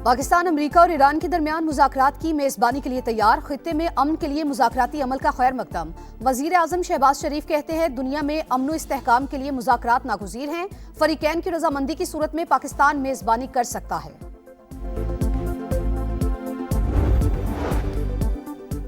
Pakistan, America और Iran के दरमियान मुज़ाकरात की मेज़बानी के लिए तैयार। खित्ते में अमन के लिए मुज़ाकराती अमल का खैर मकदम। वज़ीर आज़म शहबाज शरीफ कहते हैं, दुनिया में अमन व इस्तेहकाम के लिए मुज़ाकरात नागुज़ीर हैं। फ़रीक़ैन की रज़ामंदी की सूरत में पाकिस्तान मेज़बानी कर सकता है।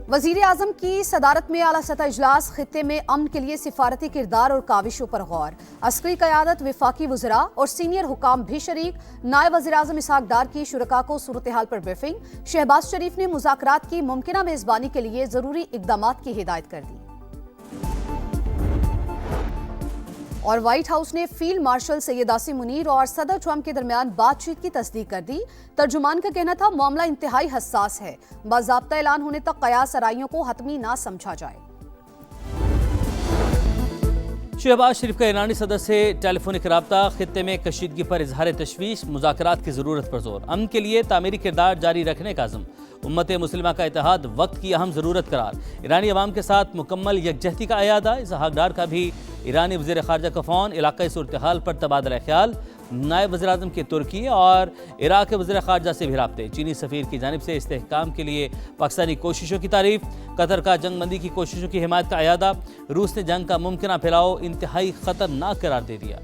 वज़ीर आज़म की सदारत में आला सतह इजलास। खित्ते में अमन के लिए सिफारती किरदार और काविशों पर गौर। अस्करी क़यादत, वफाकी वज़रा और सीनियर हुकाम भी शरीक। नायब वज़ीर आज़म इसहाक डार की शुरका को सूरत हाल पर ब्रीफिंग। शहबाज शरीफ ने मुज़ाकरात की मुमकिना मेज़बानी के लिए ज़रूरी इक़दामात की हिदायत कर दी। और व्हाइट हाउस ने फील्ड मार्शल सैयद आसिम मुनीर और सदर ट्रंप के दरमियान बातचीत की तस्दीक कर दी। तर्जुमान का कहना था, मामला इंतहाई हसास है, बाज़ाब्ता ऐलान होने तक क़यास आराइयों को हतमी ना समझा जाए। शहबाज शरीफ का ईरानी सदर से टेलीफोनिक रब्ता। खित्ते में कशीदगी पर इजहार तशवीश। मुज़ाकरात की ज़रूरत पर जोर। अमन के लिए तामीरी किरदार जारी रखने का अज़्म। उम्मत मुस्लिमा का इत्तेहाद वक्त की अहम ज़रूरत करार। ईरानी अवाम के साथ मुकम्मल यकजहती का अयादा। इसहाक डार का भी ईरानी वज़ीर ख़ारजा का फ़ोन। इलाक़ाई सूरत हाल पर तबादला ख्याल। नायब वज़ीर आज़म के तुर्की और इराक़ के वज़ीर ख़ारजा से भी राब्ते। चीनी सफ़ीर की जानिब से इस्तेहकाम के लिए पाकिस्तानी कोशिशों की तारीफ। कतर का जंग बंदी की कोशिशों की हिमायत का अयादा। रूस ने जंग का मुमकिन फैलाव इंतहाई ख़तरनाक करार दे दिया।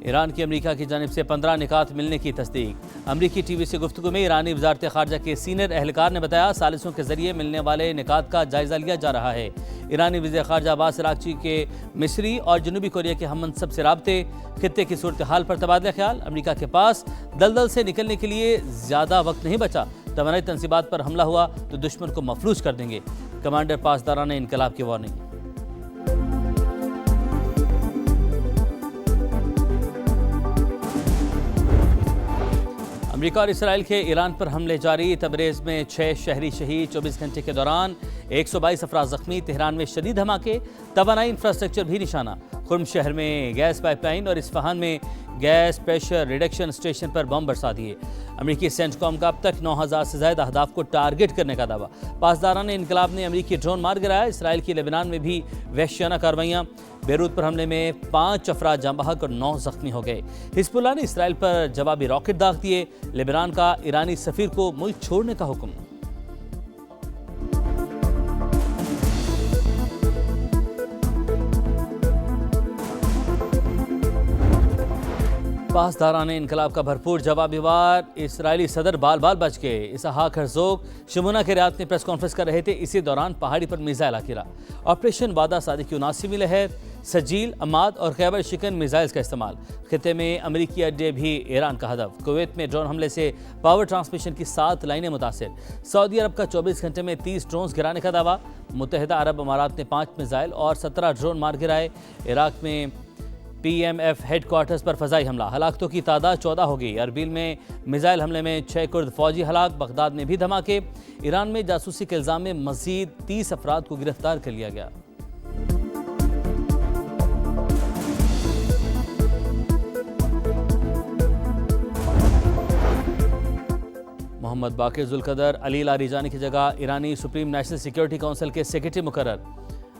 ईरान की अमेरिका की जानिब से 15 निकात मिलने की तस्दीक। अमरीकी टीवी से गुफ्तगू में ईरानी वज़ारत ख़ारजा के सीनियर एहलकार ने बताया, सालिसों के जरिए मिलने वाले निकात का जायज़ा लिया जा रहा है। ईरानी वज़ीर ख़ारजा अब्बास अराग़ची के मिस्री और जनूबी कोरिया के हम मनसब से राब्ते। खित्ते की सूरत हाल पर तबादला ख्याल। अमरीका के पास दलदल से निकलने के लिए ज़्यादा वक्त नहीं बचा। तवानाई तनसीबात पर हमला हुआ तो दुश्मन को मफलूज कर देंगे। कमांडर पासदारान इनकलाब की वार्निंग। अमेरिका और इसराइल के ईरान पर हमले जारी। तबरेज़ में 6 शहरी शहीद। 24 घंटे के दौरान 122 अफराद जख्मी। तेहरान में शदीद धमाके। तवानाई इंफ्रास्ट्रक्चर भी निशाना। खुर्म शहर में गैस पाइपलाइन और इस्फहान में गैस प्रेशर रिडक्शन स्टेशन पर बम बरसा दिए। अमेरिकी सेंटकॉम का अब तक 9000 से ज़्यादा अहदाफ को टारगेट करने का दावा। पासदारान इनकलाब ने अमेरिकी ड्रोन मार गिराया। इसराइल की लेबनान में भी वहशियाना कार्रवाइयाँ। बेरूत पर हमले में 5 अफराद जाँ बहक और 9 जख्मी हो गए। हिजबुल्लाह ने इसराइल पर जवाबी रॉकेट दाग दिए। लेबनान का ईरानी सफीर को मुल्क छोड़ने का हुक्म। पासदारान इनकलाब का भरपूर जवाबी वार। इसराइली सदर बाल बाल बच गए। इसहाक हर्जोग शमुना के रियाद में प्रेस कॉन्फ्रेंस कर रहे थे। इसी दौरान पहाड़ी पर मिसाइल गिरा। ऑपरेशन वादा सादी की 79वीं लहर। सजील, अमाद और खैबर शिकन मिसाइल्स का इस्तेमाल। खित्ते में अमरीकी अड्डे भी ईरान का हदफ। कुवैत में ड्रोन हमले से पावर ट्रांसमिशन की 7 लाइनें मुतासिर। सऊदी अरब का 24 घंटे में 30 ड्रोन्स गिराने का दावा। मुत्तहिदा अरब अमारात ने 5 मिसाइल और 17 ड्रोन मार गिराए। इराक में PMF हेडक्वार्टर्स पर फजाई हमला। हलाकतों की तादाद 14 हो गई। अरबिल में मिसाइल हमले में 6 कुर्द फौजी हलाक। बगदाद में भी धमाके। ईरान में जासूसी के इल्ज़ाम में मज़ीद 30 अफराद को गिरफ्तार कर लिया गया। मोहम्मद बाकिर जुल्कदर अली लारीजानी की जगह ईरानी सुप्रीम नेशनल सिक्योरिटी काउंसिल के सेक्रेटरी मुकर्रर।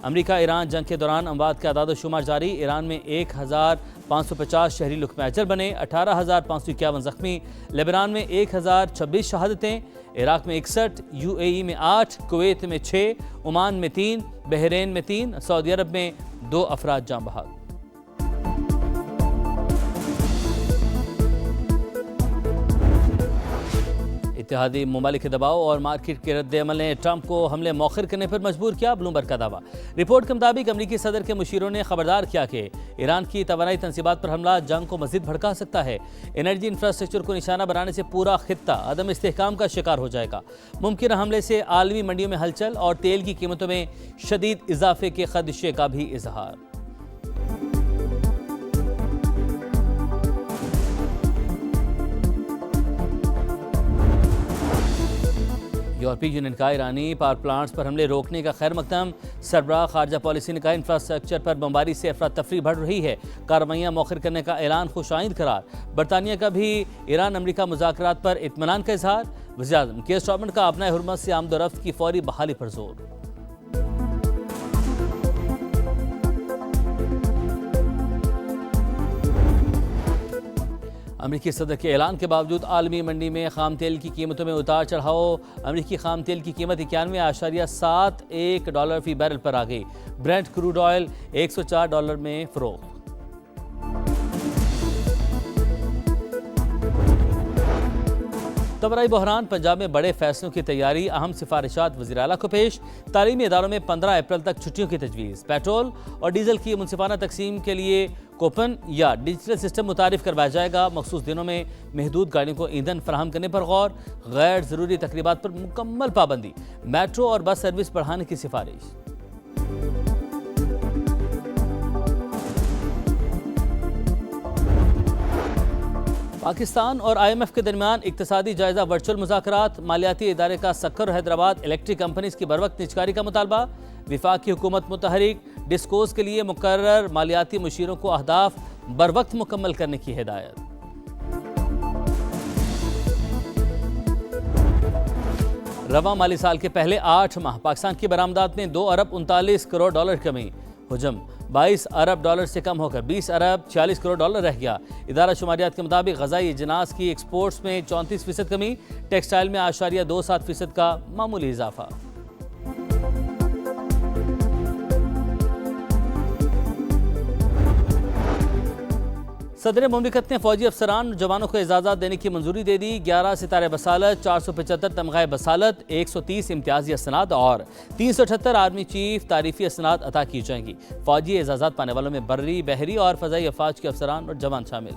अमेरिका ईरान जंग के दौरान अमवात के आदाद शुमार जारी। ईरान में 1550 शहरी लुकमैचर बने। 18551 जख्मी। लेबनान में 1026 शहादतें। इराक में 61, UAE में 8, कुवैत में 6, ओमान में 3, बहरीन में 3, सऊदी अरब में 2 अफराद जाँ बहक। इत्तेहादी ममालिक के दबाव और मार्केट के रद्द-ए-अमल ने ट्रंप को हमले मौखर करने पर मजबूर किया। ब्लूमबर्ग का दावा। रिपोर्ट के मुताबिक अमरीकी सदर के मुशीरों ने खबरदार किया कि ईरान की तवानाई तनसीबात पर हमला जंग को मजीद भड़का सकता है। एनर्जी इंफ्रास्ट्रक्चर को निशाना बनाने से पूरा खित्ता अदम इस्तेहकाम का शिकार हो जाएगा। मुमकिन हमले से आलमी मंडियों में हलचल और तेल की कीमतों में शदीद इजाफे के खदशे का भी इजहार। यूरोपीय यूनियन का ईरानी पावर प्लांट्स पर हमले रोकने का खैर मकदम। सरबराह खारजा पॉलिसी ने कहा, इंफ्रास्ट्रक्चर पर बमबारी से अफरा तफरी बढ़ रही है। कार्रवाइयाँ मौखर करने का ऐलान खुशाइंद करार। बरतानिया का भी ईरान अमरीका मुज़ाकरात पर इत्मीनान का इजहार। वज़ीर-ए-आज़म केयर स्टारमर का अपना हुर्मत से आमदोरफ्त की फौरी बहाली पर जोर। अमरीकी सदर के ऐलान के बावजूद आलमी मंडी में खाम तेल की कीमतों में उतार चढ़ाव। अमरीकी खाम तेल की कीमत $91.71 फी बैरल पर आ गई। ब्रेंट क्रूड ऑयल $104 में फरोख्त। तबराई बहरान, पंजाब में बड़े फैसलों की तैयारी, अहम सिफारिशात वज़ीर आला को पेश। तालीमी इदारों में 15 अप्रैल तक छुट्टियों की तजवीज़। पेट्रोल और डीजल की मुनसिफाना तकसीम के लिए कूपन या डिजिटल सिस्टम मुतारिफ करवाया जाएगा। मखसूस दिनों में महदूद गाड़ियों को ईंधन फराहम करने पर गौर। गैर ज़रूरी तकरीबात पर मुकम्मल पाबंदी। मेट्रो और बस सर्विस बढ़ाने की सिफारिश। पाकिस्तान और IMF के दरमियान इक्तिसादी जायजा वर्चुअल मुज़ाकरात। मालियाती इदारे का सक्कर और हैदराबाद इलेक्ट्रिक कंपनीज की बरवक्त निजकारी का मुतालबा। विफाकी हुकूमत मुतहरिक। डिस्कोर्स के लिए मुकर्रर मालियाती मुशीरों को अहदाफ बरवक्त मुकम्मल करने की हिदायत। रवा माली साल के पहले 8 माह पाकिस्तान की बरामदात में $2 अरब 39 करोड़ कमी। हुजम $22 अरब से कम होकर $20 अरब 46 करोड़ रह गया। इदारा शुमारियात के मुताबिक ग़ज़ाई अजनास की एक्सपोर्ट्स में 34% कमी। टेक्सटाइल में 8.27% का मामूली इजाफा। सदर मुमलिकत ने फौजी अफसरान और जवानों को एजाज़ात देने की मंजूरी दे दी। 11 सितारे बसालत, 475 तमग़ाए बसालत, 130 इम्तियाजी असनाद और 378 आर्मी चीफ तारीफी असनाद अता की जाएंगी। फौजी एजाज़ात पाने वालों में बर्री, बहरी और फ़ज़ाई अफवाज के अफसरान और जवान शामिल।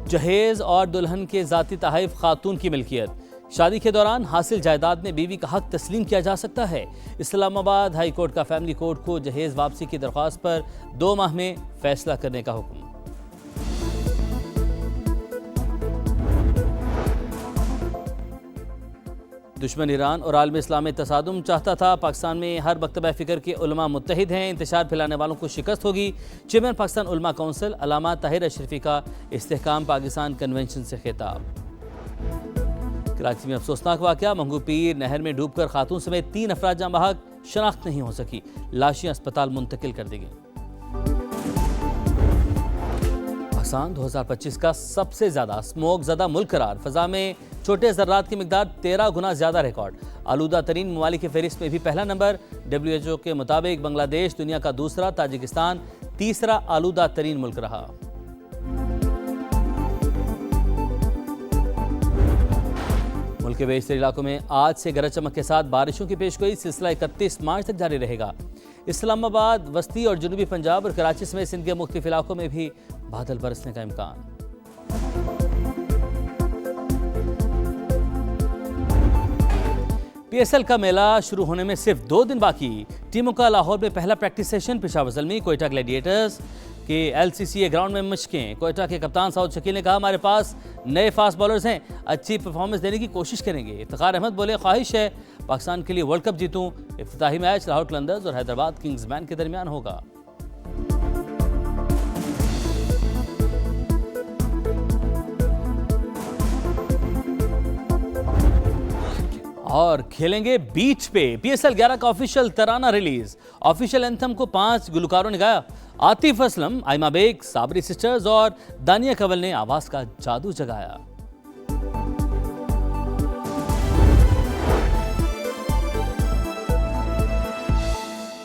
जहेज़ और दुल्हन के ज़ाती तहफ़ खातून की मिल्कियत। शादी के दौरान हासिल जायदाद में बीवी का हक तस्लीम किया जा सकता है। इस्लामाबाद हाई कोर्ट का फैमिली कोर्ट को जहेज़ वापसी की दरख्वास्त पर 2 माह में फैसला करने का हुक्म। दुश्मन ईरान और आलम इस्लाम में तसादुम चाहता था। पाकिस्तान में हर मकतबा फ़िक्र के उलमा मुत्तहिद हैं। इंतशार फैलाने वालों को शिकस्त होगी। चेयरमैन पाकिस्तान उलमा कौंसिल अल्लामा ताहिर अशरफी का इस्तेहकाम पाकिस्तान कन्वेंशन से खिताब। कराची में अफसोसनाक वाक़या, मंगू पीर नहर में डूबकर खातून समेत 3 अफराद जाँ बहक, शनाख्त नहीं हो सकी। लाशें अस्पताल मुंतकिल कर दी गईं। पाकिस्तान 2025 का सबसे ज़्यादा स्मोक ज़दा मुल्क करार। फ़ज़ा में छोटे ज़र्रात की मिकदार 13 गुना ज़्यादा रिकॉर्ड। आलूदा तरीन ममालिक की फहरिस्त में भी पहला नंबर। WHO के मुताबिक बांग्लादेश दुनिया का दूसरा, ताजिकिस्तान तीसरा आलूदा तरीन मुल्क रहा। मुल्क के बेशतर इलाकों में आज से गरज चमक के साथ बारिशों की पेशगोई। सिलसिला 31 मार्च तक जारी रहेगा। इस्लामाबाद, वस्ती और जनूबी पंजाब और कराची समेत सिंध के मुख्तलिफ इलाकों में भी बादल बरसने का इम्कान। PSL का मेला शुरू होने में सिर्फ 2 दिन बाकी। टीमों का लाहौर में पहला practice session. Peshawar Zalmi Quetta Gladiators के LCCA ग्राउंड में मशकें। कोयटा के कप्तान साउद शकील ने कहा, हमारे पास नए फास्ट बॉलर्स हैं, अच्छी परफॉर्मेंस देने की कोशिश करेंगे। इफ्तिखार अहमद बोले, ख्वाहिश है पाकिस्तान के लिए वर्ल्ड कप जीतूं। इफ्तिताही मैच लाहौर कलंदर्स और हैदराबाद किंग्समैन के दरमियान होगा। और खेलेंगे बीच पे। PSL 11 का ऑफिशियल तराना रिलीज। ऑफिशियल एंथम को 5 गुलकारों ने गाया। आतिफ असलम, आइमा बेग, साबरी सिस्टर्स और दानिया कंवल ने आवाज का जादू जगाया।